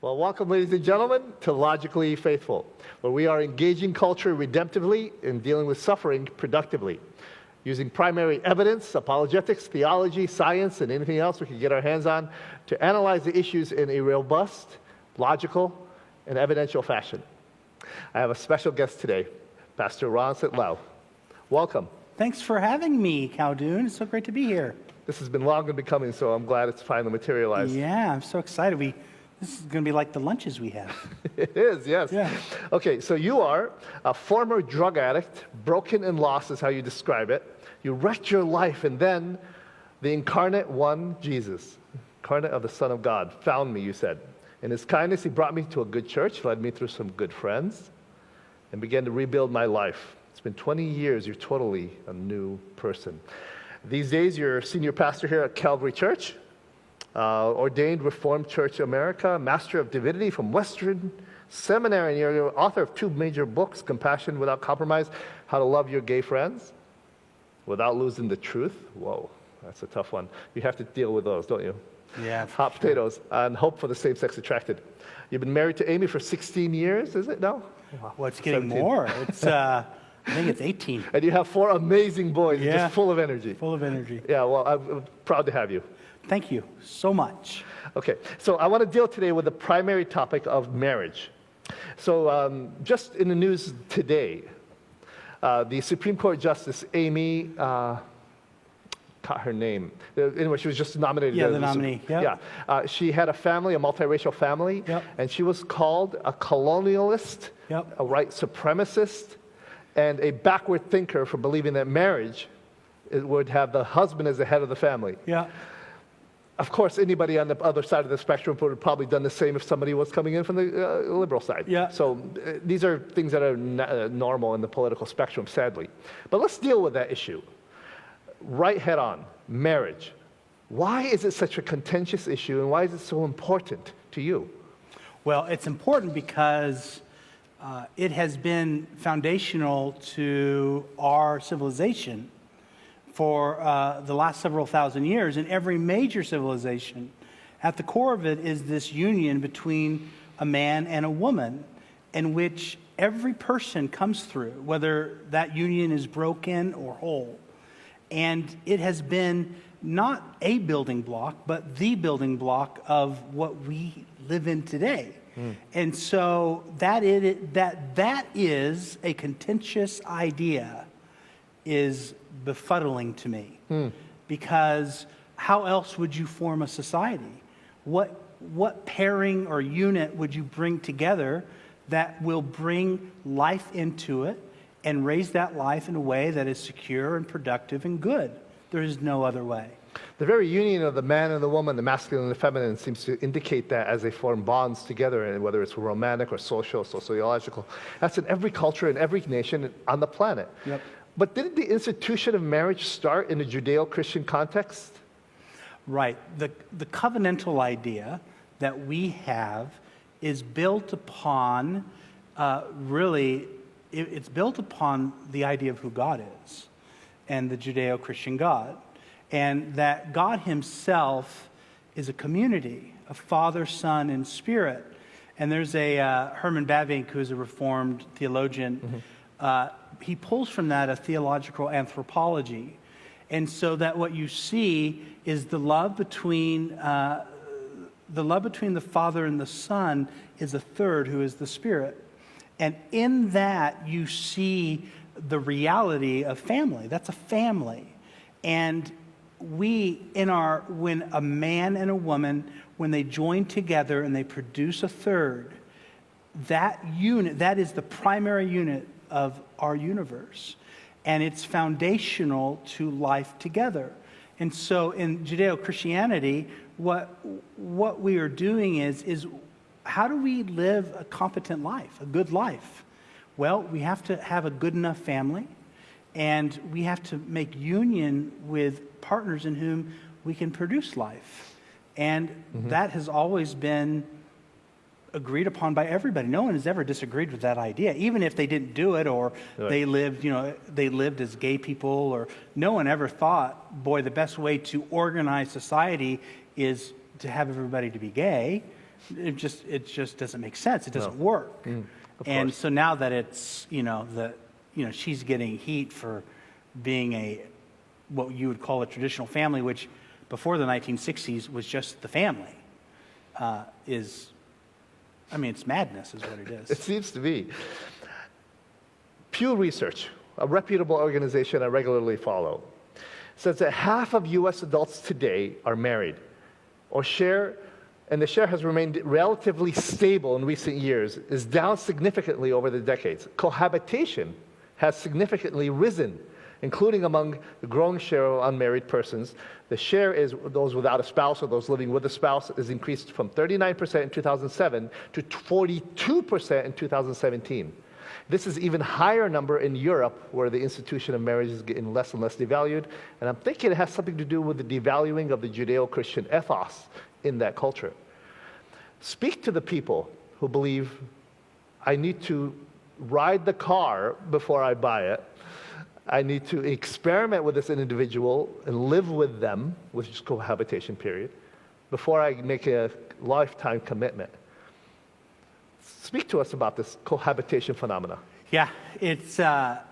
Well, welcome, ladies and gentlemen, to Logically Faithful, where we are engaging culture redemptively and dealing with suffering productively, using primary evidence, apologetics, theology, science, and anything else we can get our hands on to analyze the issues in a robust, logical, and evidential fashion. I have a special guest today, Pastor Ron Citlau. Welcome. Thanks for having me, Khaldun. It's so great to be here. This has been long in becoming, so I'm glad it's finally materialized. Yeah, I'm so excited. This is going to be like the lunches we have. It is, yes. Yeah. Okay, so you are a former drug addict, broken and lost is how you describe it. You wrecked your life, and then the incarnate one, Jesus, incarnate of the Son of God, found me, you said. In his kindness, he brought me to a good church, led me through some good friends, and began to rebuild my life. It's been 20 years, you're totally a new person. These days, you're senior pastor here at Calvary Church, ordained Reformed Church America, Master of Divinity from Western Seminary, and you're the author of 2 major books, Compassion Without Compromise, How to Love Your Gay Friends Without Losing the Truth. Whoa, that's a tough one. You have to deal with those, don't you? Yeah. Hot potatoes, and Hope for the Same-Sex Attracted. You've been married to Amy for 16 years, is it? No? Well, it's getting 17. More. It's, I think it's 18. And you have 4 amazing boys, just full of energy. Full of energy. Yeah, well, I'm proud to have you. Thank you so much. Okay, so I want to deal today with the primary topic of marriage. So just in the news today, the Supreme Court Justice Amy, caught her name. Anyway, she was just nominated. Yeah, the nominee. Yep. Yeah, she had a family, a multiracial family, yep. And she was called a colonialist, yep. a white supremacist, and a backward thinker for believing that marriage would have the husband as the head of the family. Yeah. Of course, anybody on the other side of the spectrum would have probably done the same if somebody was coming in from the liberal side. Yeah. So these are things that are normal in the political spectrum, sadly. But let's deal with that issue. Right head on, marriage. Why is it such a contentious issue, and why is it so important to you? Well, it's important because it has been foundational to our civilization for the last several thousand years. In every major civilization, at the core of it is this union between a man and a woman, in which every person comes through, whether that union is broken or whole. And it has been not a building block, but the building block of what we live in today. And so that is a contentious idea, is befuddling to me. Because how else would you form a society? What pairing or unit would you bring together that will bring life into it and raise that life in a way that is secure and productive and good? There is no other way. The very union of the man and the woman, the masculine and the feminine, seems to indicate that as they form bonds together, and whether it's romantic or social, sociological. That's in every culture, in every nation on the planet. Yep. But didn't the institution of marriage start in a Judeo-Christian context? Right. The covenantal idea that we have is built upon, it's built upon the idea of who God is and the Judeo-Christian God. And that God himself is a community of Father, Son, and Spirit. And there's a Herman Bavinck, who's a Reformed theologian. He pulls from that a theological anthropology. And so that what you see is the love between the Father and the Son is a third, who is the Spirit. And in that you see the reality of family. That's a family. And when a man and a woman, when they join together and they produce a third, that unit, that is the primary unit of our universe. And it's foundational to life together. And so in Judeo-Christianity, what we are doing is how do we live a competent life, a good life? Well, we have to have a good enough family, and we have to make union with partners in whom we can produce life. And that has always been agreed upon by everybody. No one has ever disagreed with that idea, even if they didn't do it, or they lived as gay people, or no one ever thought, boy, the best way to organize society is to have everybody to be gay. It just doesn't make sense. It doesn't work. And so now that it's, she's getting heat for being what you would call a traditional family, which before the 1960s was just the family, it's madness is what it is. It seems to be. Pew Research, a reputable organization I regularly follow, says that half of U.S. adults today are married or and the share has remained relatively stable in recent years, is down significantly over the decades. Cohabitation has significantly risen, including among the growing share of unmarried persons. The share is those without a spouse or those living with a spouse is increased from 39% in 2007 to 42% in 2017. This is even higher number in Europe, where the institution of marriage is getting less and less devalued. And I'm thinking it has something to do with the devaluing of the Judeo-Christian ethos in that culture. Speak to the people who believe I need to ride the car before I buy it. I need to experiment with this individual and live with them, which is cohabitation period, before I make a lifetime commitment. Speak to us about this cohabitation phenomena. Yeah, it's at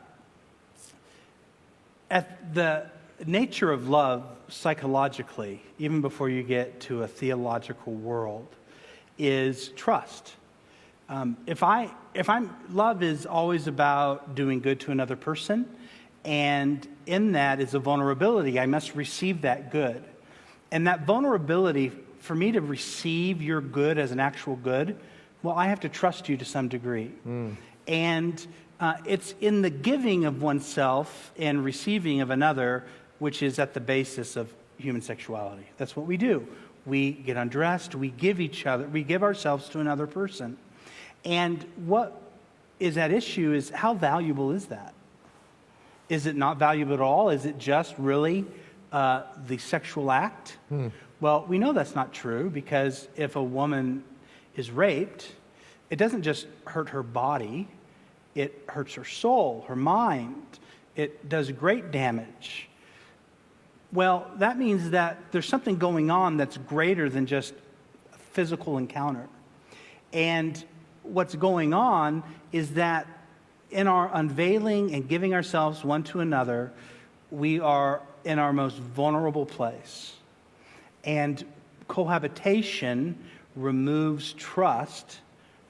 the nature of love psychologically, even before you get to a theological world, is trust. Love is always about doing good to another person, and in that is a vulnerability. I must receive that good. And that vulnerability, for me to receive your good as an actual good, well, I have to trust you to some degree. And it's in the giving of oneself and receiving of another, which is at the basis of human sexuality. That's what we do. We get undressed, we give ourselves to another person. And what is at issue is, how valuable is that? Is it not valuable at all? Is it just really the sexual act? Well, we know that's not true, because if a woman is raped, it doesn't just hurt her body, it hurts her soul, her mind. It does great damage. Well, that means that there's something going on that's greater than just a physical encounter. And what's going on is that in our unveiling and giving ourselves one to another, we are in our most vulnerable place. And cohabitation removes trust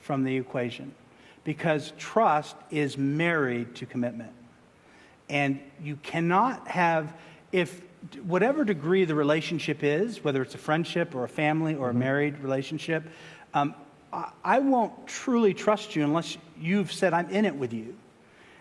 from the equation, because trust is married to commitment. And you cannot have, if whatever degree the relationship is, whether it's a friendship or a family or a married relationship, I won't truly trust you unless you've said I'm in it with you.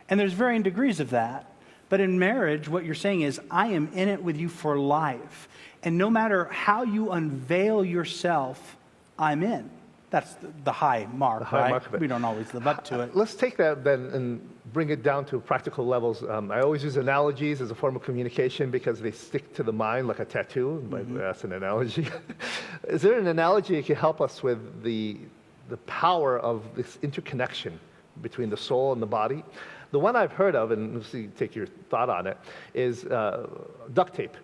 And there's varying degrees of that. But in marriage, what you're saying is, I am in it with you for life. And no matter how you unveil yourself, I'm in. That's the high mark, the high right? mark of it. We don't always live up to it. Let's take that then and bring it down to practical levels. I always use analogies as a form of communication because they stick to the mind like a tattoo. That's an analogy. Is there an analogy that can help us with the power of this interconnection between the soul and the body? The one I've heard of, and let's see, take your thought on it, is duct tape.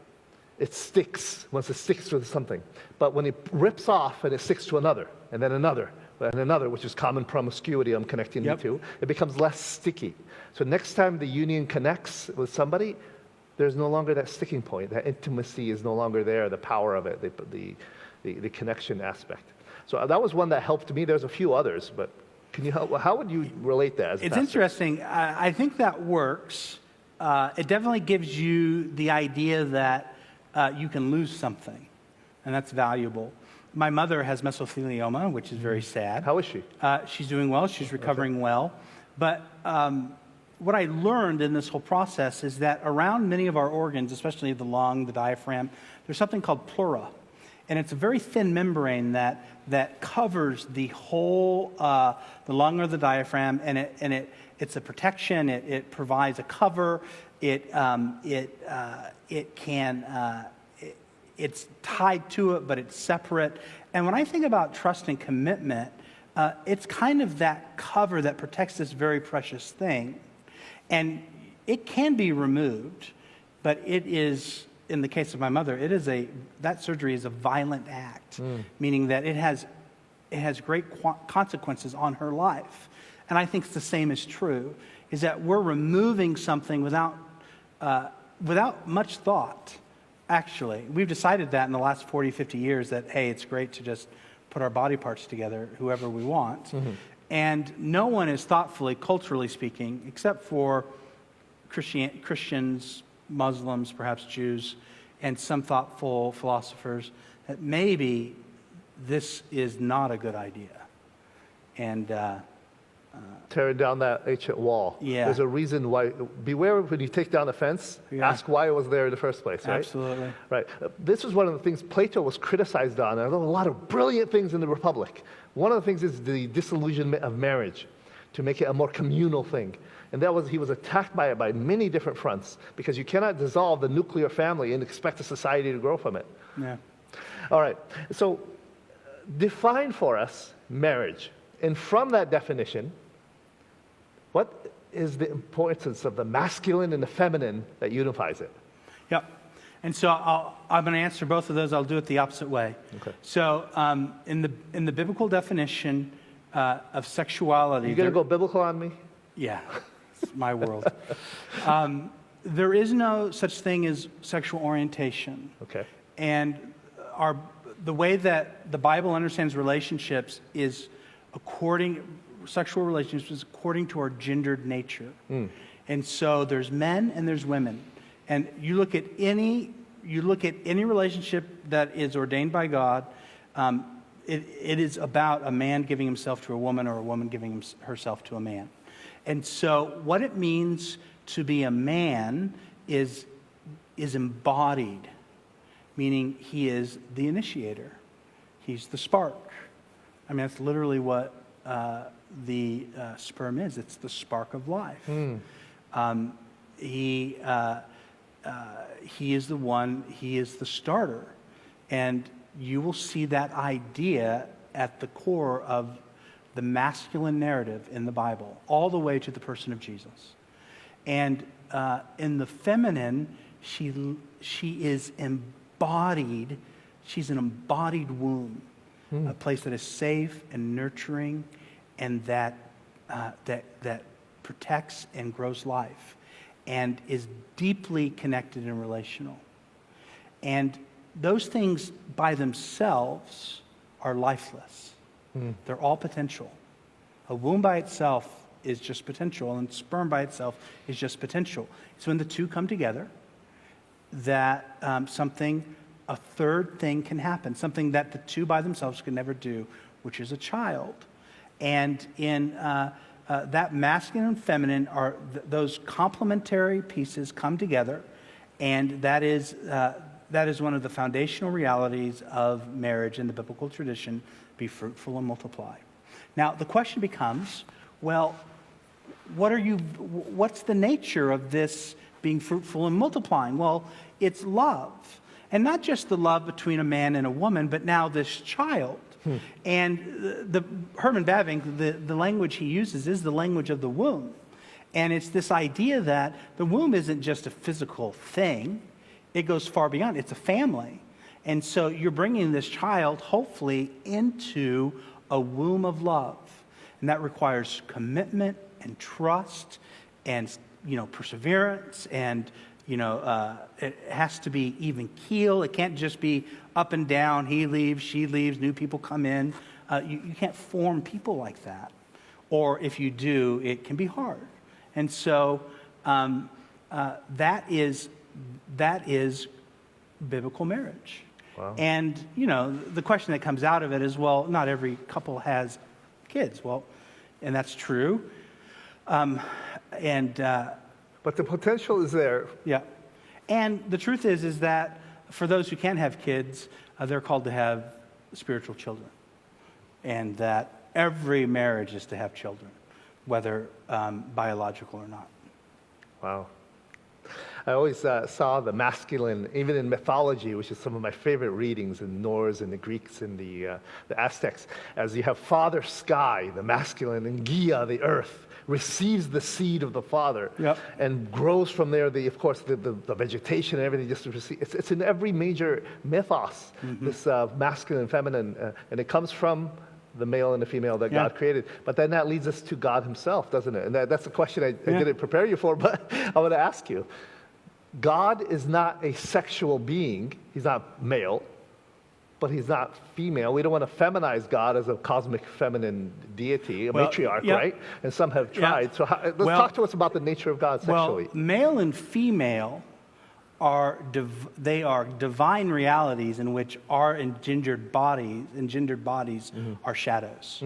It sticks once it sticks to something. But when it rips off and it sticks to another, and then another, and another, which is common promiscuity I'm connecting you to, it becomes less sticky. So next time the union connects with somebody, there's no longer that sticking point. That intimacy is no longer there, the power of it, the connection aspect. So that was one that helped me. There's a few others, but can you help? How would you relate that as a It's pastor? interesting. I think that works. It definitely gives you the idea that you can lose something, and that's valuable. My mother has mesothelioma, which is very sad. How is she? She's doing well. She's recovering well. But what I learned in this whole process is that around many of our organs, especially the lung, the diaphragm, there's something called pleura. And it's a very thin membrane that covers the whole, the lung or the diaphragm, and it's a protection. It provides a cover. It's tied to it, but it's separate. And when I think about trust and commitment, it's kind of that cover that protects this very precious thing. And it can be removed, but it is, in the case of my mother, that surgery is a violent act, meaning that it has it has great consequences on her life. And I think the same is true, is that we're removing something without much thought, actually. We've decided that in the last 40, 50 years that, hey, it's great to just put our body parts together, whoever we want. Mm-hmm. And no one is thoughtfully, culturally speaking, except for Christians, Muslims, perhaps Jews, and some thoughtful philosophers, that maybe this is not a good idea. And tearing down that ancient wall. Yeah. There's a reason why. Beware when you take down a fence, ask why it was there in the first place, right? Absolutely. Right. This was one of the things Plato was criticized on. There are a lot of brilliant things in the Republic. One of the things is the disillusionment of marriage, to make it a more communal thing. And he was attacked by it by many different fronts, because you cannot dissolve the nuclear family and expect a society to grow from it. Yeah. All right. So define for us marriage. And from that definition, what is the importance of the masculine and the feminine that unifies it? Yep. And so I'm going to answer both of those. I'll do it the opposite way. Okay. So in the biblical definition of sexuality... You going to go biblical on me? Yeah. It's my world. There is no such thing as sexual orientation. Okay. And the way that the Bible understands relationships is sexual relationships is according to our gendered nature. Mm. And so there's men and there's women. And you look at any relationship that is ordained by God, it is about a man giving himself to a woman, or a woman giving herself to a man. And so what it means to be a man is embodied, meaning he is the initiator. He's the spark. I mean, that's literally what the sperm is. It's the spark of life. Mm. He is the one, he is the starter. And you will see that idea at the core of the masculine narrative in the Bible, all the way to the person of Jesus. And in the feminine, she is embodied. She's an embodied womb, a place that is safe and nurturing, and that protects and grows life, and is deeply connected and relational. And those things by themselves are lifeless. Mm. They're all potential. A womb by itself is just potential, and sperm by itself is just potential. It's when the two come together that a third thing can happen, something that the two by themselves can never do, which is a child. And in that masculine and feminine are those complementary pieces come together, and that is one of the foundational realities of marriage in the biblical tradition: be fruitful and multiply. Now the question becomes, well, what's the nature of this being fruitful and multiplying? Well, it's love. And not just the love between a man and a woman, but now this child. And Herman Bavinck, the language he uses is the language of the womb. And it's this idea that the womb isn't just a physical thing. It goes far beyond. It's a family. And so you're bringing this child, hopefully, into a womb of love. And that requires commitment and trust and, perseverance, and it has to be even keel. It can't just be up and down. He leaves, she leaves, new people come in. You can't form people like that. Or if you do, it can be hard. And so that is biblical marriage. Wow. And, the question that comes out of it is, well, not every couple has kids. Well, and that's true. But the potential is there. Yeah. And the truth is that for those who can't have kids, they're called to have spiritual children. And that every marriage is to have children, whether biological or not. Wow. I always saw the masculine, even in mythology, which is some of my favorite readings in Norse and the Greeks and the Aztecs, as you have Father Sky, the masculine, and Gaia, the earth, receives the seed of the Father, yep, and grows from there. Of course, the vegetation and everything just to receive. It's in every major mythos, mm-hmm, this masculine and feminine, and it comes from the male and the female that Yeah. God created. But then that leads us to God himself, doesn't it? And that's the question I didn't prepare you for, but I want to ask you. God is not a sexual being. He's not male, but he's not female. We don't want to feminize God as a cosmic feminine deity, a matriarch, yeah. right? And some have tried. Yeah. So let's talk to us about the nature of God sexually. Well, male and female are divine realities in which our engendered bodies are shadows.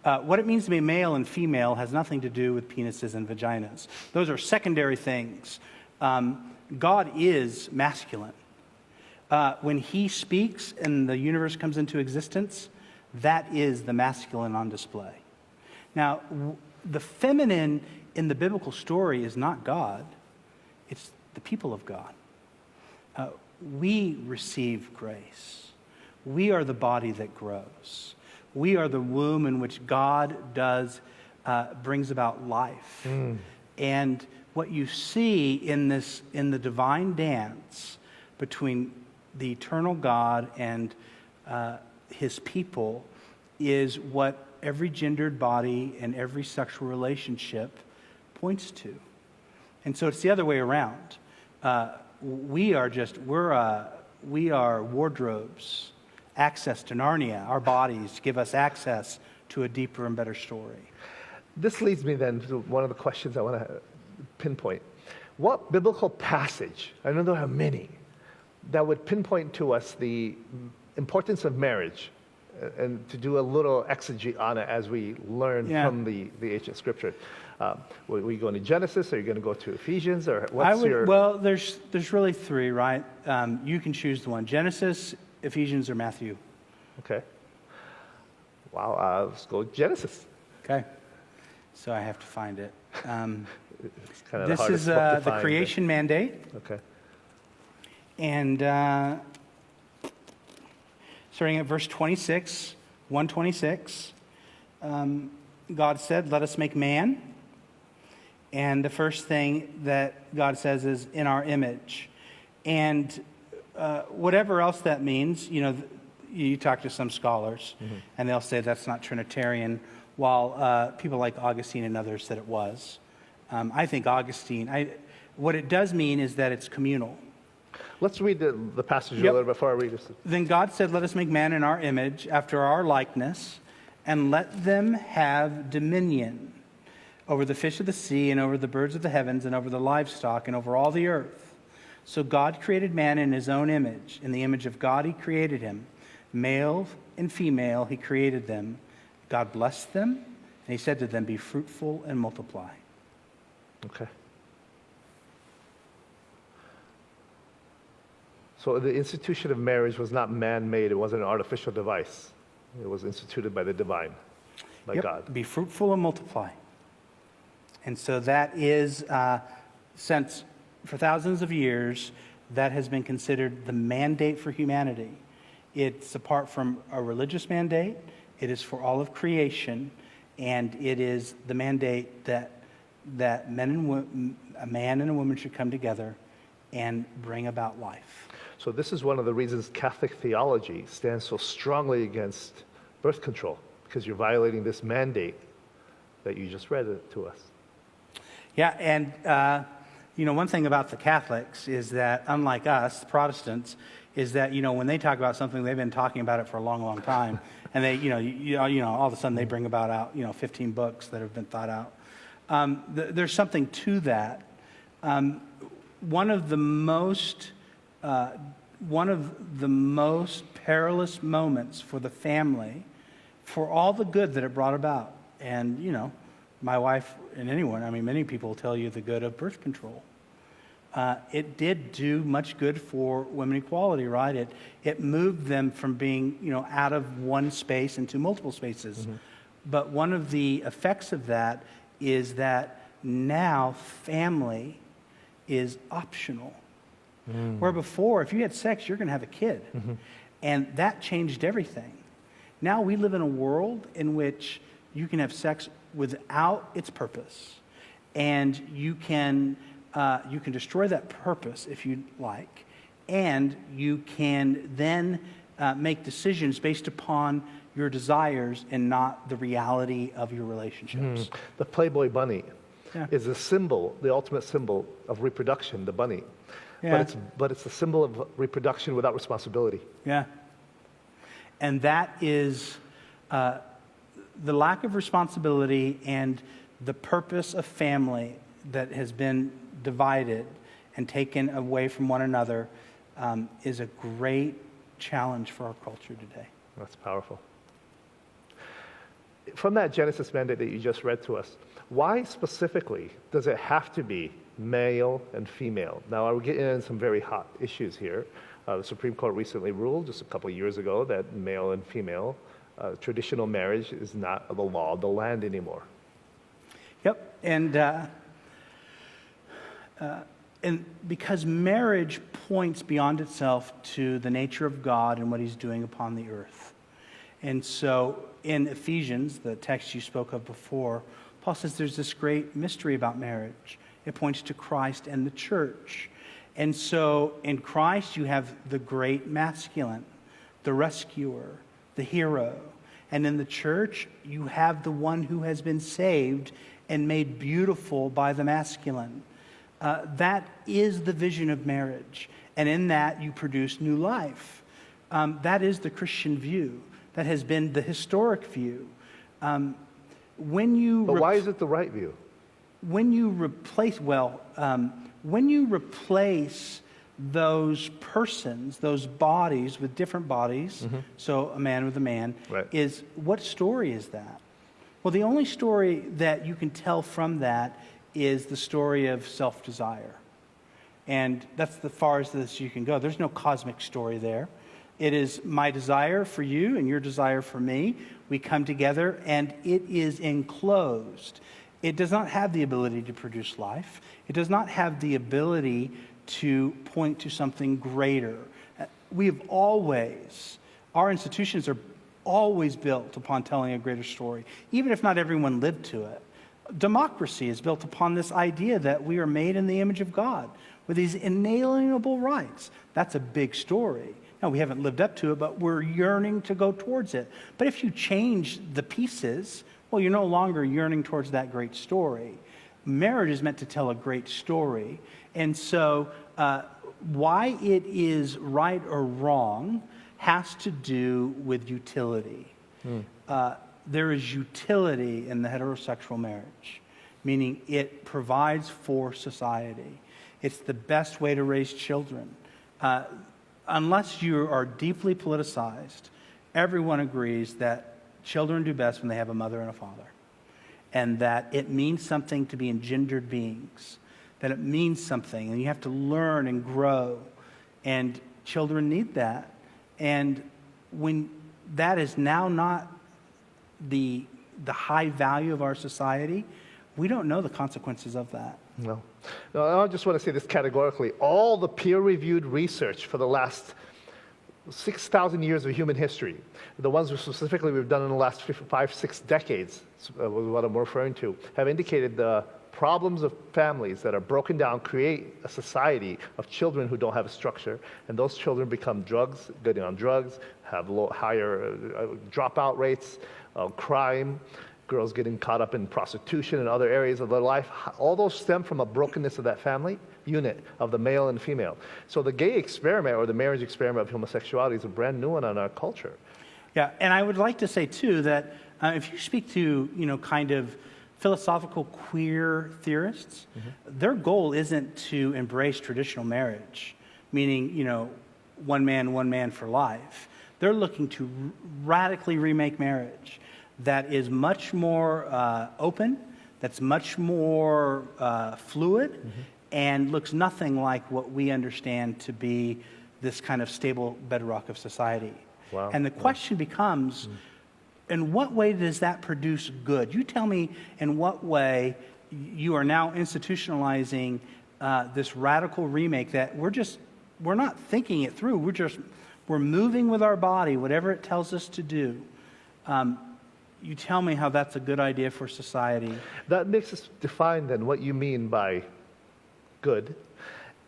What it means to be male and female has nothing to do with penises and vaginas. Those are secondary things. God is masculine. When he speaks and the universe comes into existence, that is the masculine on display. Now, the feminine in the biblical story is not God. It's the people of God. We receive grace. We are the body that grows. We are the womb in which God brings about life. And what you see in the divine dance between the eternal God and his people is what every gendered body and every sexual relationship points to. And so it's the other way around. We are wardrobes, access to Narnia. Our bodies give us access to a deeper and better story. This leads me then to one of the questions I want to pinpoint. What biblical passage, I know there are many, that would pinpoint to us the importance of marriage and to do a little exegy on it as we learn from the ancient scripture? Were you going to Genesis? Are you going to go to Ephesians? Or Well, there's really three, right? You can choose the one: Genesis, Ephesians, or Matthew. Okay. Wow. Let's go Genesis. Okay. So I have to find it. It's kind of This the is hardest book to the find. creation mandate. Okay. And starting at verse 26, 126, God said, "Let us make man." And the first thing that God says is, "in our image." And whatever else that means, you talk to some scholars, and they'll say that's not Trinitarian, while people like Augustine and others said it was. I think Augustine, what it does mean is that it's communal. Let's read the passage a little before I read this. Then God said, "Let us make man in our image, after our likeness, and let them have dominion over the fish of the sea, and over the birds of the heavens, and over the livestock, and over all the earth." So God created man in his own image. In the image of God he created him. Male and female he created them. God blessed them, and he said to them, "Be fruitful and multiply." Okay. So the institution of marriage was not man-made. It wasn't an artificial device. It was instituted by the divine, by God. Be fruitful and multiply. And so that is, since for thousands of years, that has been considered the mandate for humanity. It's apart from a religious mandate. It is for all of creation, and it is the mandate that a man and a woman should come together and bring about life. So this is one of the reasons Catholic theology stands so strongly against birth control, because you're violating this mandate that you just read to us. Yeah, and one thing about the Catholics is that, unlike us, the Protestants, is that when they talk about something, they've been talking about it for a long, long time, and they, all of a sudden they bring about out 15 books that have been thought out. There's something to that. One of the most perilous moments for the family, for all the good that it brought about, and my wife and many people tell you the good of birth control. It did do much good for women equality, right? It moved them from being, out of one space into multiple spaces. Mm-hmm. But one of the effects of that is that now family is optional. Mm. Where before, if you had sex, you're going to have a kid. Mm-hmm. And that changed everything. Now we live in a world in which you can have sex without its purpose. And you can destroy that purpose if you like. And you can then make decisions based upon your desires and not the reality of your relationships. The Playboy bunny Yeah. is a symbol, the ultimate symbol of reproduction, the bunny. Yeah. But it's a symbol of reproduction without responsibility. Yeah. And that is the lack of responsibility and the purpose of family that has been divided and taken away from one another is a great challenge for our culture today. That's powerful. From that Genesis mandate that you just read to us, why specifically does it have to be male and female? Now, we're getting into some very hot issues here. The Supreme Court recently ruled just a couple of years ago that male and female traditional marriage is not the law of the land anymore. Yep, and because marriage points beyond itself to the nature of God and what He's doing upon the earth. And so in Ephesians, the text you spoke of before, Paul says there's this great mystery about marriage. It points to Christ and the church. And so in Christ you have the great masculine, the rescuer, the hero. And in the church you have the one who has been saved and made beautiful by the masculine. That is the vision of marriage. And in that you produce new life. That is the Christian view. That has been the historic view. But why is it the right view? When you replace those persons, those bodies with different bodies, so a man with a man, right. What story is that? Well, the only story that you can tell from that is the story of self-desire. And that's the farthest as you can go. There's no cosmic story there. It is my desire for you and your desire for me. We come together and it is enclosed. It does not have the ability to produce life. It does not have the ability to point to something greater. Our institutions are always built upon telling a greater story, even if not everyone lived to it. Democracy is built upon this idea that we are made in the image of God with these inalienable rights. That's a big story. Now, we haven't lived up to it, but we're yearning to go towards it. But if you change the pieces, well, you're no longer yearning towards that great story. Marriage is meant to tell a great story. And so why it is right or wrong has to do with utility. There is utility in the heterosexual marriage, meaning it provides for society. It's the best way to raise children. Unless you are deeply politicized, everyone agrees that children do best when they have a mother and a father, and that it means something to be engendered beings, that it means something, and you have to learn and grow, and children need that. And when that is now not the high value of our society, we don't know the consequences of that. No, I just want to say this categorically. All the peer-reviewed research for the last 6,000 years of human history, the ones specifically we've done in the last 6 decades, was what I'm referring to, have indicated the problems of families that are broken down create a society of children who don't have a structure, and those children become getting on drugs, have higher dropout rates, crime, girls getting caught up in prostitution and other areas of their life. All those stem from a brokenness of that family unit of the male and female. So the gay experiment or the marriage experiment of homosexuality is a brand new one in our culture. Yeah, and I would like to say too that if you speak to kind of philosophical queer theorists, their goal isn't to embrace traditional marriage, meaning one man for life. They're looking to radically remake marriage that is much more open, that's much more fluid, and looks nothing like what we understand to be this kind of stable bedrock of society. Wow. And the question becomes, in what way does that produce good? You tell me in what way you are now institutionalizing this radical remake that we're not thinking it through. We're moving with our body, whatever it tells us to do. You tell me how that's a good idea for society. That makes us define then what you mean by good.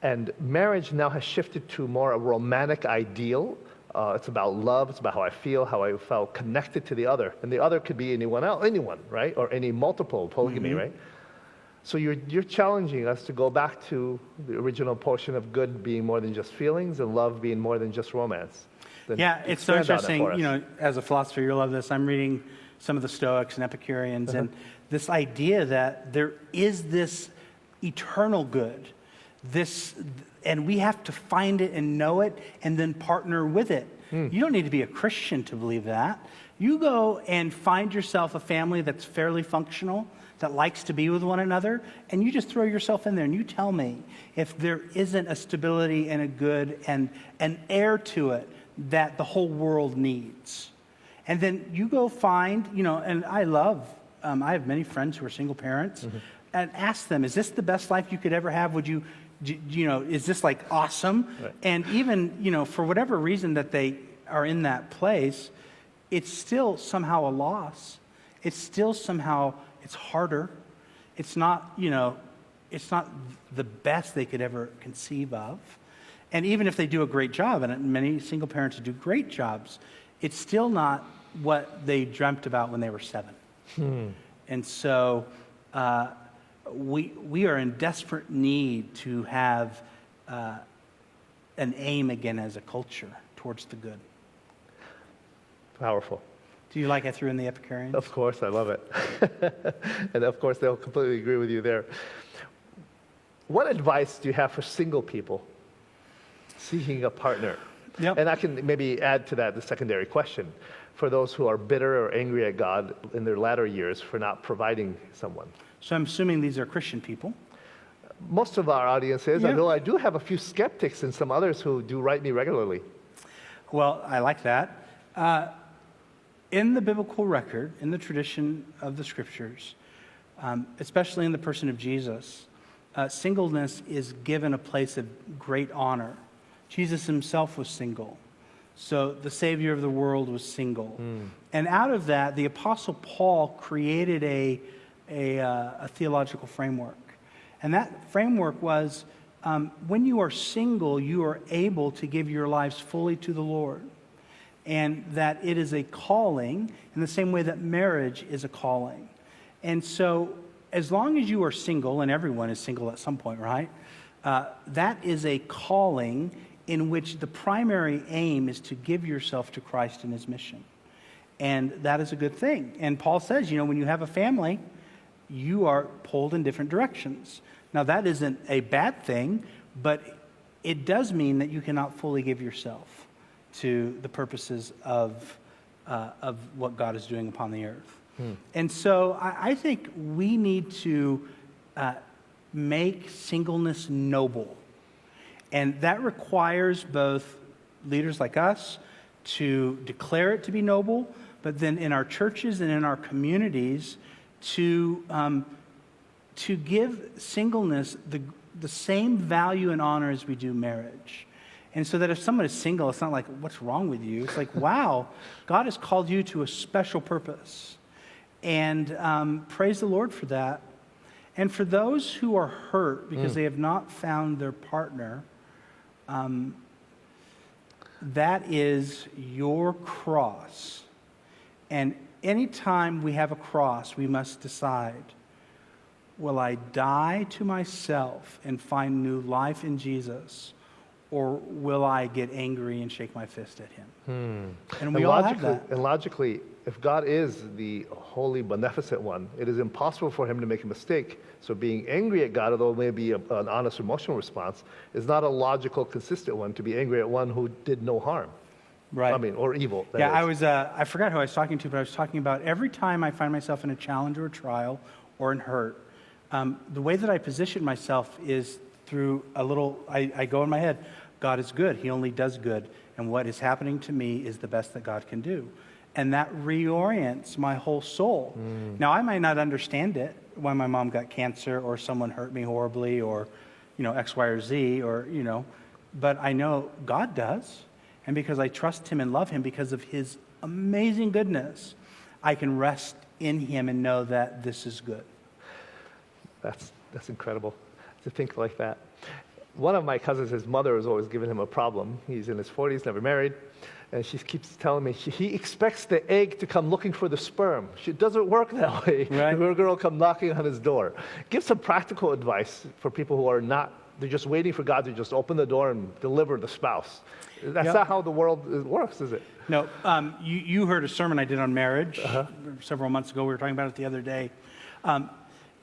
And marriage now has shifted to more a romantic ideal It's about love. It's about how I feel, how I felt connected to the other. And the other could be anyone else, anyone, right? Or any multiple polygamy, right? So you're challenging us to go back to the original portion of good being more than just feelings and love being more than just romance. Then Yeah, it's so expand on it interesting. for us. You know, as a philosopher, you'll love this. I'm reading some of the Stoics and Epicureans, and this idea that there is this eternal good, and we have to find it and know it and then partner with it. You don't need to be a Christian to believe that. You go and find yourself a family that's fairly functional, that likes to be with one another, and you just throw yourself in there and you tell me if there isn't a stability and a good and an air to it that the whole world needs. And then you go find, you know, and I have many friends who are single parents, and ask them, is this the best life you could ever have? You know, is this like awesome? Right. And even, you know, for whatever reason that they are in that place, it's still somehow a loss. It's still somehow, it's harder. It's not, you know, it's not the best they could ever conceive of. And even if they do a great job, and many single parents do great jobs, it's still not what they dreamt about when they were 7. And so we are in desperate need to have an aim again as a culture towards the good. Powerful. Do you like I threw in the Epicureans? Of course, I love it. And of course, they'll completely agree with you there. What advice do you have for single people seeking a partner? Yep. And I can maybe add to that the secondary question. For those who are bitter or angry at God in their latter years for not providing someone. So I'm assuming these are Christian people. Most of our audience is, Yeah. although I do have a few skeptics and some others who do write me regularly. Well, I like that. In the biblical record, in the tradition of the scriptures, especially in the person of Jesus, singleness is given a place of great honor. Jesus himself was single. So the Savior of the world was single. And out of that, the Apostle Paul created a theological framework. And that framework was, when you are single, you are able to give your lives fully to the Lord. And that it is a calling in the same way that marriage is a calling. And so as long as you are single, and everyone is single at some point, right? That is a calling in which the primary aim is to give yourself to Christ and his mission. And that is a good thing. And Paul says, you know, when you have a family, you are pulled in different directions. Now, that isn't a bad thing, but it does mean that you cannot fully give yourself to the purposes of what God is doing upon the earth. And so I think we need to make singleness noble. And that requires both leaders like us to declare it to be noble, but then in our churches and in our communities to give singleness the same value and honor as we do marriage. And so that if someone is single, it's not like, what's wrong with you? It's like, wow, God has called you to a special purpose. And praise the Lord for that. And for those who are hurt because they have not found their partner, that is your cross. And anytime we have a cross, we must decide, will I die to myself and find new life in Jesus? Or will I get angry and shake my fist at him? And we all have that. And logically, if God is the holy, beneficent one, it is impossible for him to make a mistake. So being angry at God, although it may be an honest emotional response, is not a logical, consistent one to be angry at one who did no harm. Right. I mean, or evil. Yeah, I forgot who I was talking to, but I was talking about every time I find myself in a challenge or a trial or in hurt, the way that I position myself is through I go in my head, God is good. He only does good. And what is happening to me is the best that God can do. And that reorients my whole soul. Now, I might not understand it, why my mom got cancer or someone hurt me horribly or, you know, X, Y, or Z or, you know, but I know God does. And because I trust him and love him because of his amazing goodness, I can rest in him and know that this is good. That's incredible to think like that. One of my cousins, his mother has always given him a problem. He's in his 40s, never married. And she keeps telling me, he expects the egg to come looking for the sperm. It doesn't work that way. Right. The little girl will come knocking on his door. Give some practical advice for people who are not, they're just waiting for God to just open the door and deliver the spouse. That's not how the world works, is it? No, you heard a sermon I did on marriage several months ago. We were talking about it the other day.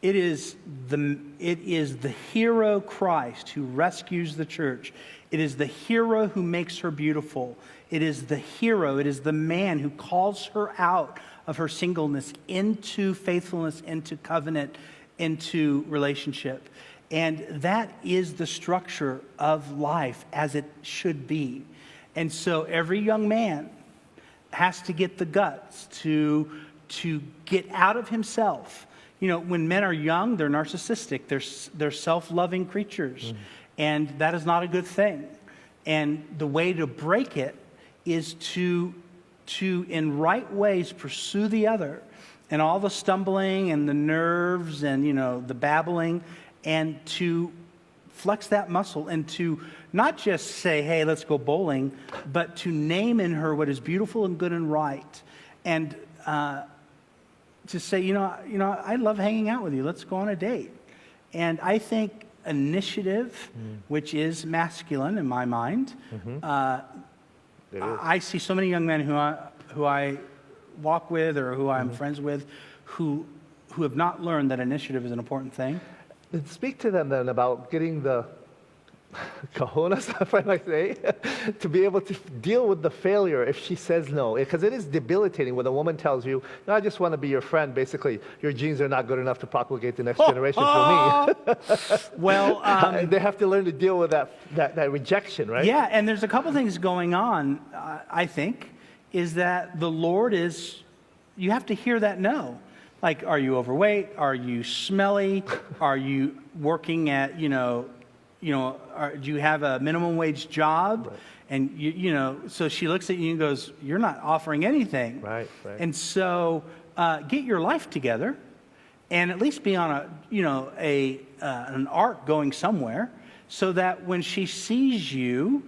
It is the hero Christ who rescues the church. It is the hero who makes her beautiful. It is the hero, it is the man who calls her out of her singleness into faithfulness, into covenant, into relationship. And that is the structure of life as it should be. And so every young man has to get the guts to get out of himself. You know, when men are young, they're narcissistic. They're self-loving creatures. And that is not a good thing. And the way to break it is to in right ways pursue the other, and all the stumbling and the nerves and, you know, the babbling, and to flex that muscle and to not just say, hey, let's go bowling, but to name in her what is beautiful and good and right. And to say, you know, I love hanging out with you. Let's go on a date. And I think initiative, which is masculine in my mind, I see so many young men who I walk with or who I'm friends with who have not learned that initiative is an important thing. And speak to them then about getting the cojones, if I might say, to be able to deal with the failure if she says no. Because it is debilitating when a woman tells you, no, I just want to be your friend. Basically, your genes are not good enough to propagate the next generation for me. Well, they have to learn to deal with that rejection, right? Yeah, and there's a couple things going on, I think, is that the Lord is, you have to hear that no. Like, are you overweight? Are you smelly? Are you working at, do you have a minimum wage job? Right. And, you know, so she looks at you and goes, you're not offering anything. Right. And so get your life together and at least be on an arc going somewhere so that when she sees you,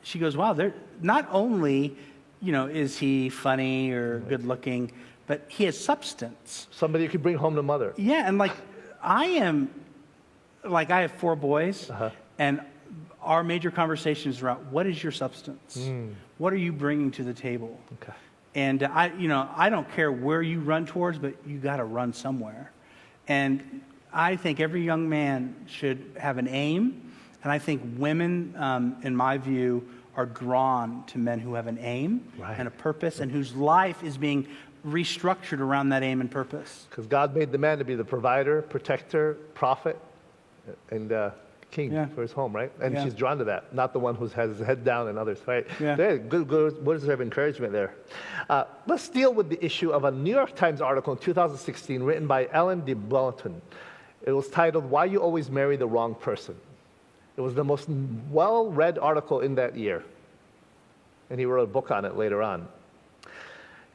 she goes, wow, not only, is he funny or good looking, but he has substance. Somebody you could bring home to mother. Yeah, and I have 4 boys, and our major conversation is around, what is your substance? What are you bringing to the table? Okay. And I don't care where you run towards, but you got to run somewhere. And I think every young man should have an aim, and I think women, in my view, are drawn to men who have an aim and a purpose, and whose life is being restructured around that aim and purpose. Because God made the man to be the provider, protector, prophet, and king for his home, right? And she's drawn to that, not the one who has his head down and others, right? Yeah. Good words of encouragement there. Let's deal with the issue of a New York Times article in 2016 written by Ellen de Blanton. It was titled, Why You Always Marry the Wrong Person. It was the most well-read article in that year. And he wrote a book on it later on.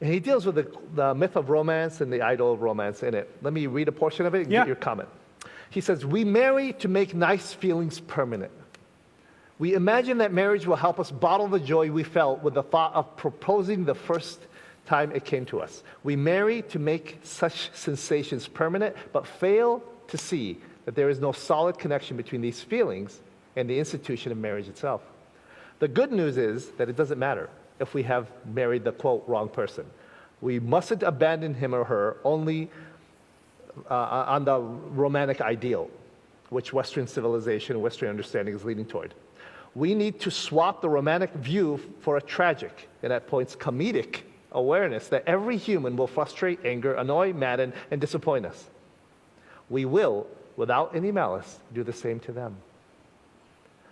And he deals with the myth of romance and the idol of romance in it. Let me read a portion of it and get your comment. He says, we marry to make nice feelings permanent. We imagine that marriage will help us bottle the joy we felt with the thought of proposing the first time it came to us. We marry to make such sensations permanent, but fail to see that there is no solid connection between these feelings and the institution of marriage itself. The good news is that it doesn't matter if we have married the, quote, wrong person. We mustn't abandon him or her only on the romantic ideal, which Western civilization, Western understanding is leading toward. We need to swap the romantic view for a tragic, and at points comedic, awareness that every human will frustrate, anger, annoy, madden, and disappoint us. We will, without any malice, do the same to them.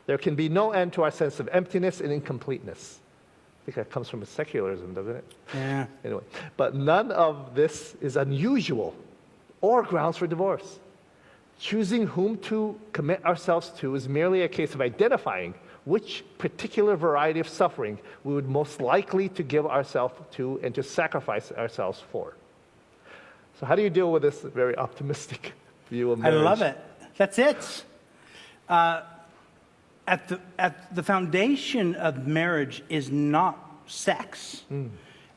There can be no end to our sense of emptiness and incompleteness. I think that comes from secularism, doesn't it? Yeah. Anyway, but none of this is unusual or grounds for divorce. Choosing whom to commit ourselves to is merely a case of identifying which particular variety of suffering we would most likely to give ourselves to and to sacrifice ourselves for. So how do you deal with this very optimistic view of marriage? I love it. That's it. at the foundation of marriage is not sex.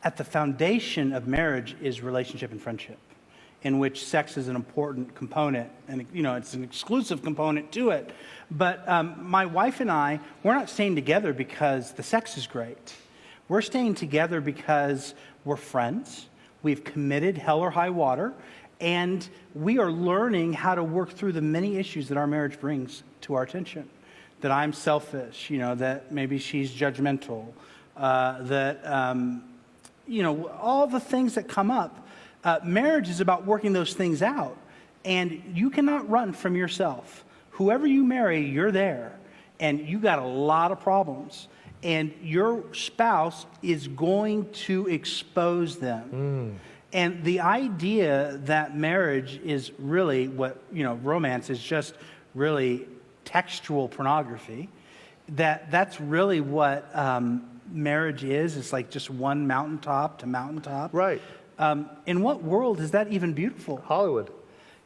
At the foundation of marriage is relationship and friendship, in which sex is an important component, and it's an exclusive component to it. But my wife and I, we're not staying together because the sex is great. We're staying together because we're friends. We've committed hell or high water, and we are learning how to work through the many issues that our marriage brings to our attention. That I'm selfish, that maybe she's judgmental, all the things that come up. Marriage is about working those things out, and you cannot run from yourself. Whoever you marry, you're there, and you got a lot of problems, and your spouse is going to expose them. And the idea that marriage is really what, romance is just really textual pornography, that's really what marriage is. It's like just one mountaintop to mountaintop. Right. In what world is that even beautiful? Hollywood.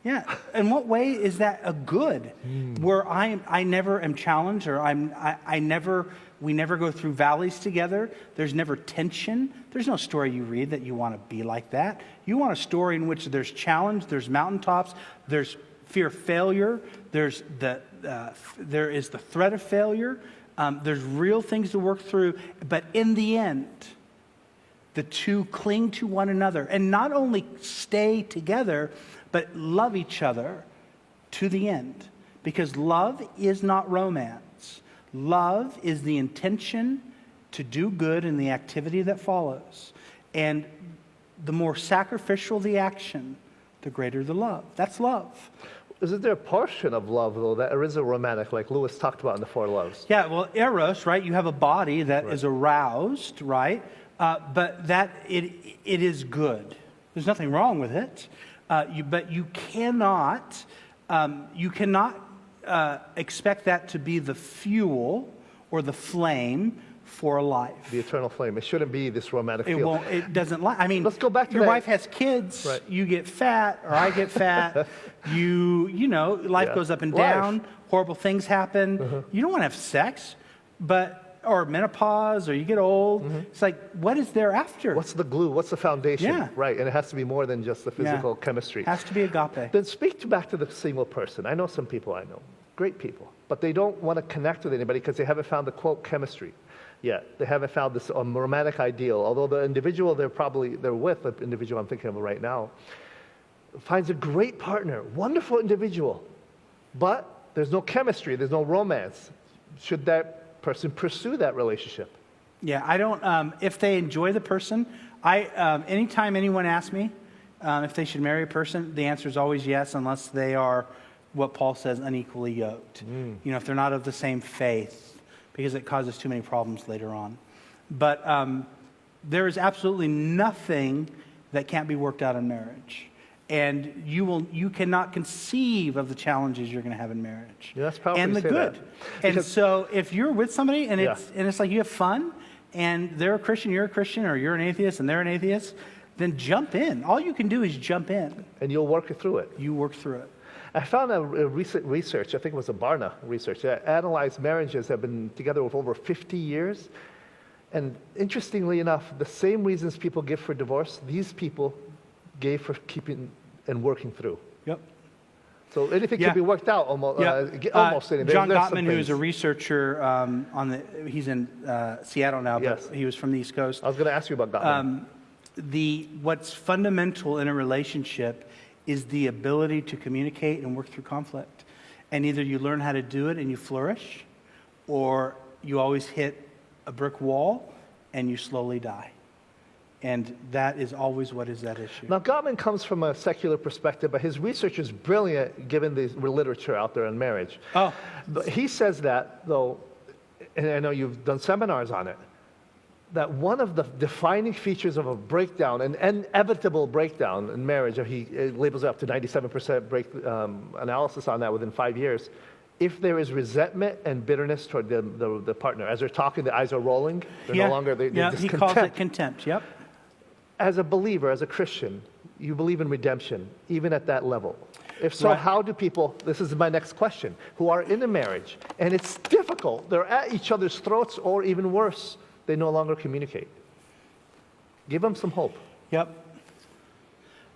Yeah. In what way is that a good? Where I never am challenged, or we never go through valleys together. There's never tension. There's no story you read that you want to be like that. You want a story in which there's challenge, there's mountaintops, there's fear of failure, there is the threat of failure. There's real things to work through, but in the end, the two cling to one another and not only stay together, but love each other to the end. Because love is not romance. Love is the intention to do good in the activity that follows. And the more sacrificial the action, the greater the love. That's love. Isn't there a portion of love, though, that is a romantic, like Lewis talked about in the Four Loves? Yeah, well, eros, right? You have a body that is aroused, right? But that it is good. There's nothing wrong with it. But you cannot expect that to be the fuel or the flame for a life. The eternal flame. It shouldn't be this romantic It feel. won't. It doesn't. I mean, let's go back to your that. wife has kids. Right. You get fat, or I get fat. Life goes up and down. Horrible things happen. You don't want to have sex, or menopause, or you get old. It's like, what is there after? What's the glue? What's the foundation? Yeah. Right, and it has to be more than just the physical chemistry. Has to be agape. Then speak back to the single person. I know some people great people, but they don't want to connect with anybody because they haven't found the, quote, chemistry yet. They haven't found this romantic ideal, although the individual they're with, the individual I'm thinking of right now, finds a great partner, wonderful individual, but there's no chemistry, there's no romance. Should that person pursue that relationship? Yeah, I don't. If they enjoy the person, anytime anyone asks me if they should marry a person, the answer is always yes, unless they are what Paul says, unequally yoked. If they're not of the same faith, because it causes too many problems later on. But there is absolutely nothing that can't be worked out in marriage. And you cannot conceive of the challenges you're going to have in marriage. Yeah, that's powerful. And the good. And so if you're with somebody and it's like you have fun, and they're a Christian, you're a Christian, or you're an atheist and they're an atheist, then jump in. All you can do is jump in. And you'll work through it. You work through it. I found a recent research, I think it was a Barna research, that analyzed marriages that have been together for over 50 years. And interestingly enough, the same reasons people give for divorce, these people gave for keeping and working through. Yep. So anything can be worked out almost. John Gottman, who is a researcher he's in Seattle now, but he was from the East Coast. I was going to ask you about Gottman. What's fundamental in a relationship is the ability to communicate and work through conflict. And either you learn how to do it and you flourish, or you always hit a brick wall and you slowly die. And that is always what is that issue. Now, Gottman comes from a secular perspective, but his research is brilliant given the literature out there on marriage. Oh. But he says that, though, and I know you've done seminars on it, that one of the defining features of a breakdown, an inevitable breakdown in marriage, he labels it up to 97% analysis on that within 5 years, if there is resentment and bitterness toward the partner. As they're talking, the eyes are rolling. They're no longer, they're just he contempt. calls it contempt, yep. As a believer, as a Christian, you believe in redemption, even at that level. If so, Right. how do people, this is my next question, who are in a marriage, and it's difficult, they're at each other's throats, or even worse, they no longer communicate? Give them some hope. Yep.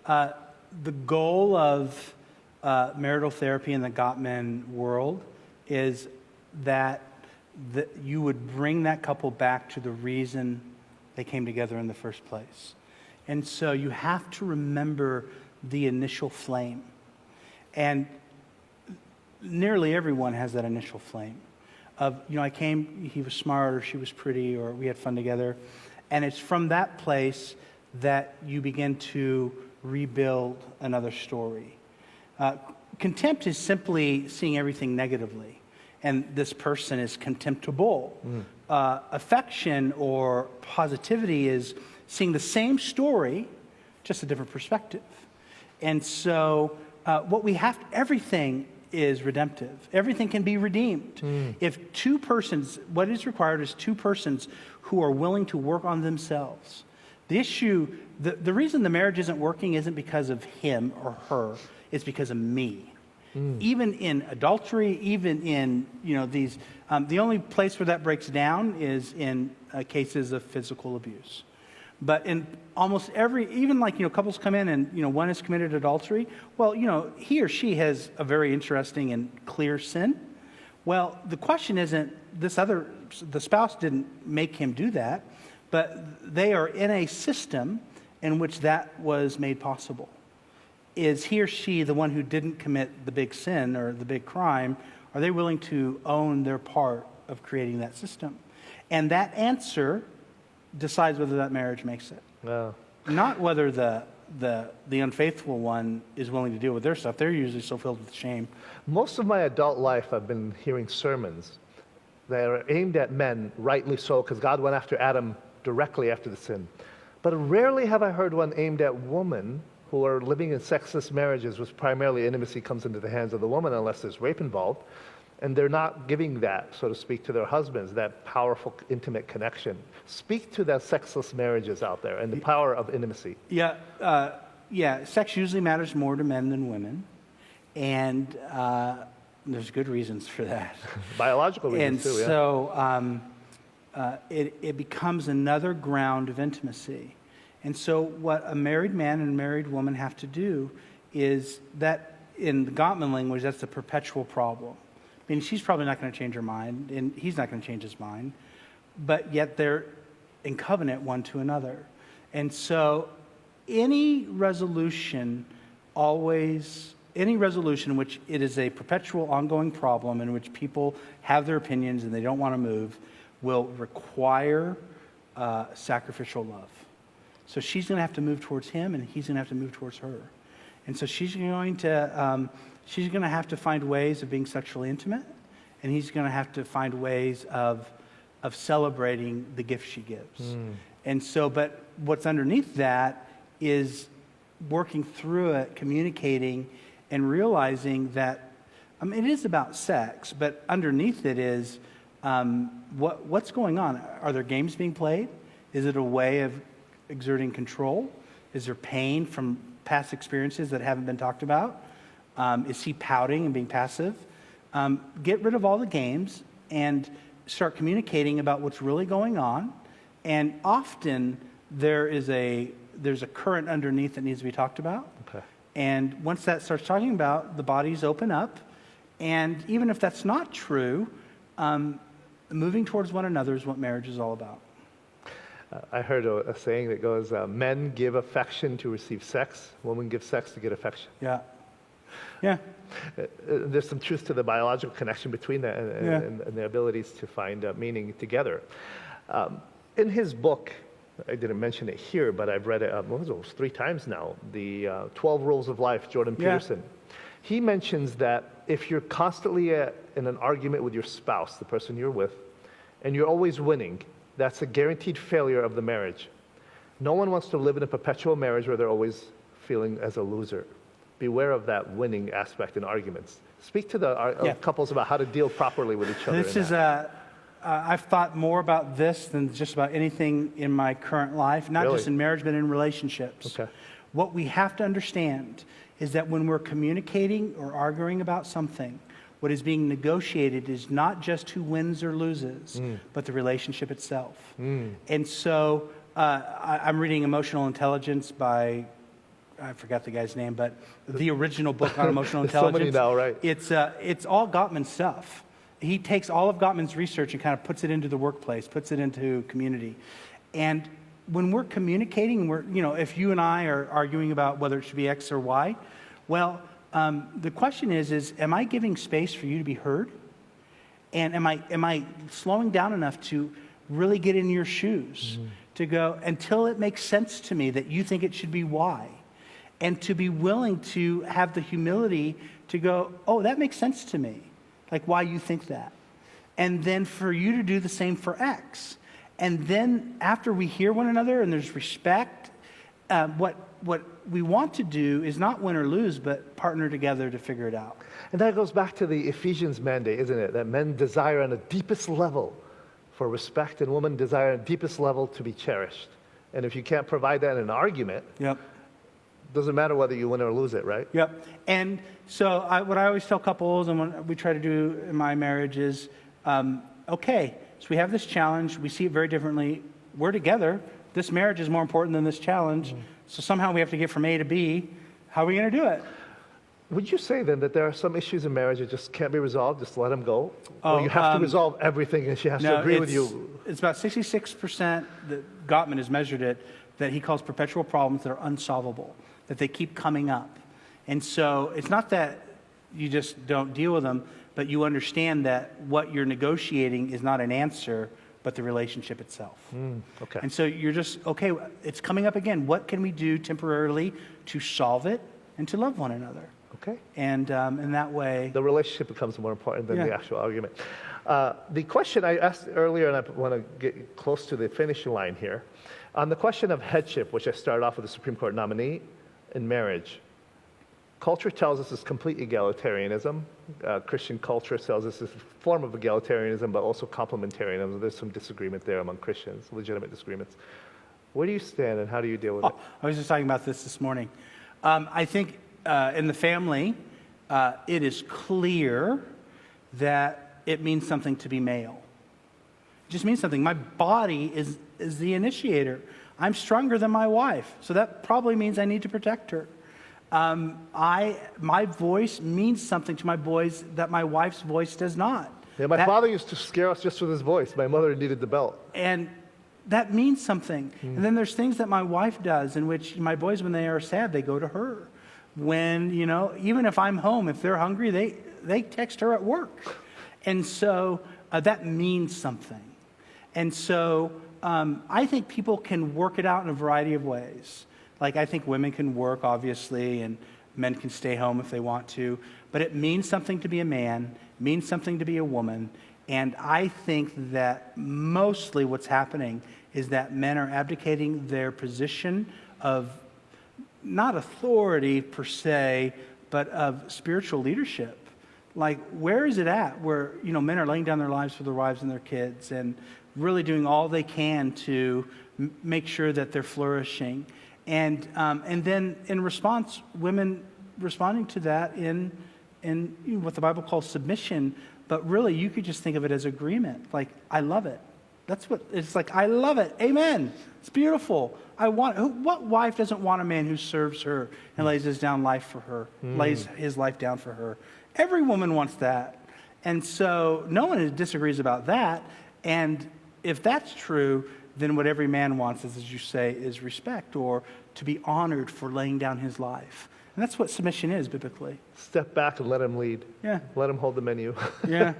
The goal of marital therapy in the Gottman world is that you would bring that couple back to the reason they came together in the first place. And so you have to remember the initial flame. And nearly everyone has that initial flame of, I came, he was smart, or she was pretty, or we had fun together. And it's from that place that you begin to rebuild another story. Contempt is simply seeing everything negatively, and this person is contemptible. Affection or positivity is seeing the same story, just a different perspective. And so everything is redemptive. Everything can be redeemed. If two persons, what is required is two persons who are willing to work on themselves. The reason the marriage isn't working isn't because of him or her, it's because of me. Even in adultery, even in, these, the only place where that breaks down is in cases of physical abuse. But in almost even couples come in and, one has committed adultery. Well, he or she has a very interesting and clear sin. Well, the question isn't the spouse didn't make him do that, but they are in a system in which that was made possible. Is he or she the one who didn't commit the big sin or the big crime? Are they willing to own their part of creating that system? And that answer decides whether that marriage makes it. Wow. Not whether the unfaithful one is willing to deal with their stuff. They're usually so filled with shame. Most of my adult life, I've been hearing sermons that are aimed at men, rightly so, because God went after Adam directly after the sin. But rarely have I heard one aimed at women who are living in sexless marriages, which primarily intimacy comes into the hands of the woman unless there's rape involved. And they're not giving that, so to speak, to their husbands, that powerful, intimate connection. Speak to the sexless marriages out there and the power of intimacy. Yeah, sex usually matters more to men than women. And there's good reasons for that. Biological reasons, too, yeah. And so it becomes another ground of intimacy. And so what a married man and a married woman have to do is that, in the Gottman language, that's a perpetual problem. I mean, she's probably not going to change her mind, and he's not going to change his mind, but yet they're in covenant one to another. And so any resolution in which it is a perpetual ongoing problem in which people have their opinions and they don't want to move will require sacrificial love. So she's going to have to move towards him, and he's going to have to move towards her. And so she's going to have to find ways of being sexually intimate, and he's going to have to find ways of celebrating the gift she gives. And so, but what's underneath that is working through it, communicating, and realizing that, it is about sex, but underneath it is what's going on? Are there games being played? Is it a way of exerting control? Is there pain from past experiences that haven't been talked about? Is he pouting and being passive? Get rid of all the games and start communicating about what's really going on. And often there's a current underneath that needs to be talked about. Okay. And once that starts talking about, the bodies open up. And even if that's not true, moving towards one another is what marriage is all about. I heard a saying that goes, men give affection to receive sex, women give sex to get affection. Yeah. Yeah. There's some truth to the biological connection between that and the abilities to find meaning together. In his book, I didn't mention it here, but I've read it almost 3 times now, the 12 Rules of Life, Jordan Peterson. He mentions that if you're constantly in an argument with your spouse, the person you're with, and you're always winning, that's a guaranteed failure of the marriage. No one wants to live in a perpetual marriage where they're always feeling as a loser. Beware of that winning aspect in arguments. Speak to the couples about how to deal properly with each other. I've thought more about this than just about anything in my current life, not just in marriage, but in relationships. Okay. What we have to understand is that when we're communicating or arguing about something, what is being negotiated is not just who wins or loses, but the relationship itself. And so I'm reading Emotional Intelligence by, I forgot the guy's name, but the original book on emotional intelligence. So many now, right? It's all Gottman stuff. He takes all of Gottman's research and kind of puts it into the workplace, puts it into community. And when we're communicating, if you and I are arguing about whether it should be X or Y, well, the question is, am I giving space for you to be heard? And am I slowing down enough to really get in your shoes, to go until it makes sense to me that you think it should be Y, and to be willing to have the humility to go, oh, that makes sense to me, like why you think that. And then for you to do the same for X. And then after we hear one another and there's respect, what we want to do is not win or lose, but partner together to figure it out. And that goes back to the Ephesians mandate, isn't it? That men desire on the deepest level for respect, and women desire on the deepest level to be cherished. And if you can't provide that in an argument, doesn't matter whether you win or lose it, right? Yep. And so what I always tell couples, and what we try to do in my marriage is, okay, so we have this challenge. We see it very differently. We're together. This marriage is more important than this challenge. So somehow we have to get from A to B. How are we going to do it? Would you say then that there are some issues in marriage that just can't be resolved, just let them go? Or you have to resolve everything and she has to agree with you? It's about 66% that Gottman has measured it, that he calls perpetual problems that are unsolvable, that they keep coming up. And so it's not that you just don't deal with them, but you understand that what you're negotiating is not an answer, but the relationship itself. Okay. And so you're just, okay, it's coming up again. What can we do temporarily to solve it and to love one another? Okay. And in that way, the relationship becomes more important than the actual argument. The question I asked earlier, and I want to get close to the finishing line here, on the question of headship, which I started off with the Supreme Court nominee in marriage, culture tells us it's complete egalitarianism. Christian culture tells us it's a form of egalitarianism, but also complementarianism. There's some disagreement there among Christians, legitimate disagreements. Where do you stand, and how do you deal with it? I was just talking about this morning. I think in the family, it is clear that it means something to be male. It just means something. My body is the initiator. I'm stronger than my wife, so that probably means I need to protect her. My voice means something to my boys that my wife's voice does not. Yeah, my father used to scare us just with his voice. My mother needed the belt. And that means something. And then there's things that my wife does in which my boys, when they are sad, they go to her. When, even if I'm home, if they're hungry, they text her at work. And so that means something. And so I think people can work it out in a variety of ways. Like, I think women can work, obviously, and men can stay home if they want to. But it means something to be a man, means something to be a woman. And I think that mostly what's happening is that men are abdicating their position of not authority per se, but of spiritual leadership. Like, where is it at where, men are laying down their lives for their wives and their kids and really doing all they can to make sure that they're flourishing? And then in response, women responding to that in what the Bible calls submission, but really you could just think of it as agreement. Like, I love it. That's what it's like. I love it. Amen. It's beautiful. What wife doesn't want a man who serves her and lays his life for her, lays his life down for her? Every woman wants that. And so no one disagrees about that. And if that's true, then what every man wants is, as you say, is respect, or to be honored for laying down his life. And that's what submission is biblically. Step back and let him lead. Yeah. Let him hold the menu. Yeah.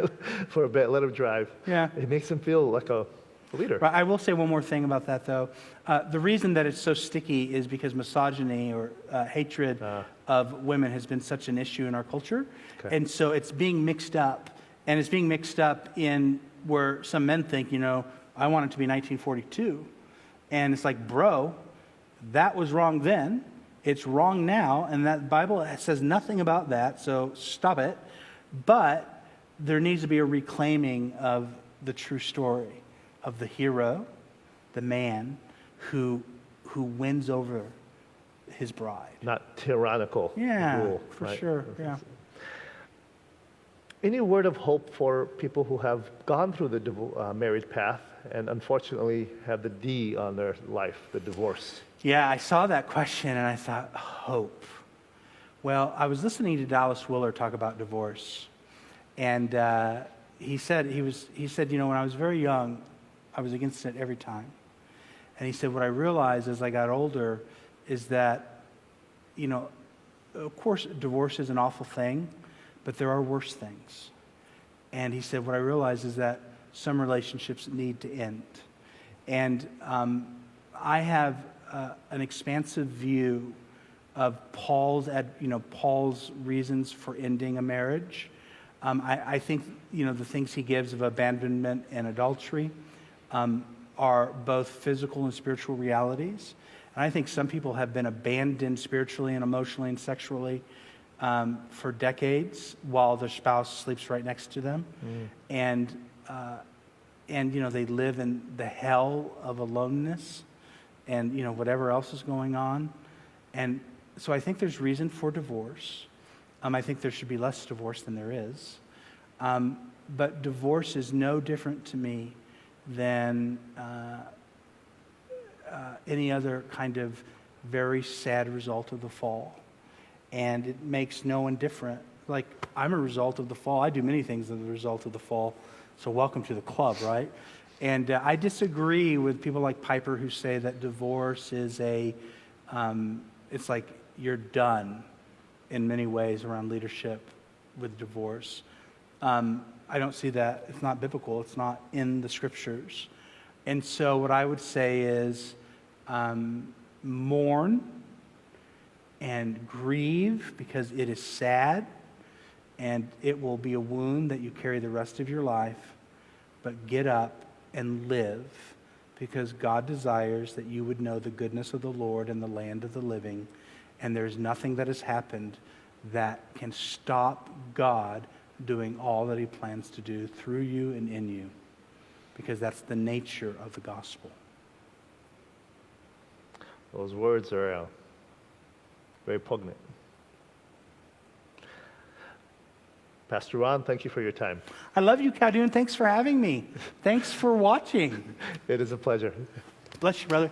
For a bit. Let him drive. Yeah. It makes him feel like a leader. Right. I will say one more thing about that, though. The reason that it's so sticky is because misogyny or hatred of women has been such an issue in our culture. Okay. And so it's being mixed up. And it's being mixed up in where some men think, I want it to be 1942. And it's like, bro, that was wrong then. It's wrong now. And that Bible says nothing about that, so stop it. But there needs to be a reclaiming of the true story of the hero, the man who wins over his bride. Not tyrannical Yeah, rule. for right? sure. Yeah. Any word of hope for people who have gone through the married path and unfortunately have the D on their life, the divorce? Yeah, I saw that question and I thought, hope. Well, I was listening to Dallas Willard talk about divorce, and he said, when I was very young, I was against it every time. And he said, what I realized as I got older is that, of course, divorce is an awful thing, but there are worse things. And he said, what I realized is that some relationships need to end. And I have an expansive view of Paul's reasons for ending a marriage. I think, the things he gives of abandonment and adultery are both physical and spiritual realities. And I think some people have been abandoned spiritually and emotionally and sexually for decades while their spouse sleeps right next to them. And they live in the hell of aloneness and, whatever else is going on. And so I think there's reason for divorce. I think there should be less divorce than there is. But divorce is no different to me than any other kind of very sad result of the fall. And it makes no one different. Like, I'm a result of the fall. I do many things as a result of the fall. So welcome to the club, right? And I disagree with people like Piper who say that divorce is it's like you're done in many ways around leadership with divorce. I don't see that. It's not biblical. It's not in the scriptures. And so what I would say is mourn and grieve, because it is sad and it will be a wound that you carry the rest of your life. But get up and live, because God desires that you would know the goodness of the Lord in the land of the living. And there's nothing that has happened that can stop God doing all that he plans to do through you and in you, because that's the nature of the gospel. Those words are very poignant. Pastor Ron, thank you for your time. I love you, Caldoun. Thanks for having me. Thanks for watching. It is a pleasure. Bless you, brother.